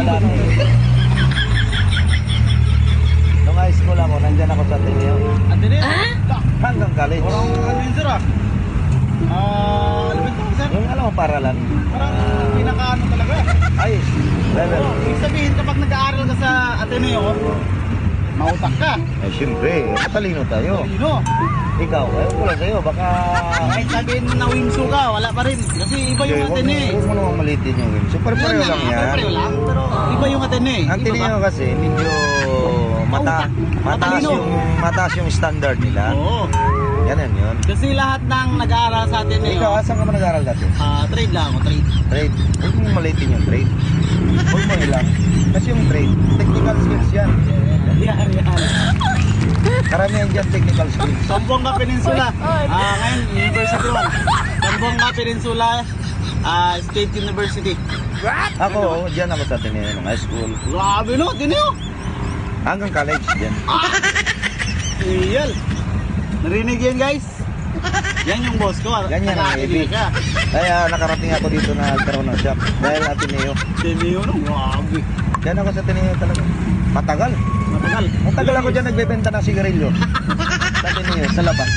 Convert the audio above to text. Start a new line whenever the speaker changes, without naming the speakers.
dati. Nung high school ako, nandyan ako sa Ateneo.
Ateneo?
Hanggang college.
Parang ano yun sir ah? Elementary sir?
Yung alam mo, paralan.
Parang pinakaano talaga.
Ay, level.
Oo, ibig sabihin kapag nag-aaral ka sa Ateneo, mautak ka.
Eh, siyempre, matalino tayo.
Talino.
Ikaw, ewan ko lang sa'yo, baka...
Kahit sabihin na wingsu ka, wala pa rin. Kasi iba yung Ateneo.
Huwag mo naman malitin yung win. Super pareho lang yan.
Pareho lang, pero iba yung Ateneo.
Ang Ateneo kasi, medyo mataas yung standard nila.
Oo.
Ganun yun.
Kasi lahat ng nag-aaral sa
Ikaw,
Ateneo,
asan ka ba nag-aaral dati?
trade lang ako, trade.
Trade. Huwag mong malitin yung trade. Huwag mo ilang. Kasi yung trade, technical skills yan.
Yan.
Karamihan dyan technical skills.
Sambuanga Peninsula. Ngayon, University 1. Sambuanga Peninsula, State University.
Ako, dyan ako sa Ateneo ng high school.
Grabe no, Ateneo.
Hanggang college dyan.
Iyal. Narinig yan guys. Yan yung boss ko.
Ganyan ang
Nakakarinig
ibig.
ka.
Kaya nakarating ako dito na nagkaroon ng shop. Dahil Ateneo.
Ateneo no, grabe.
Dyan ako sa Ateneo talaga. Matagal.
Matagal.
Matagal ako dyan nagbebenta ng sigarilyo. Sa Ateneo, sa labas.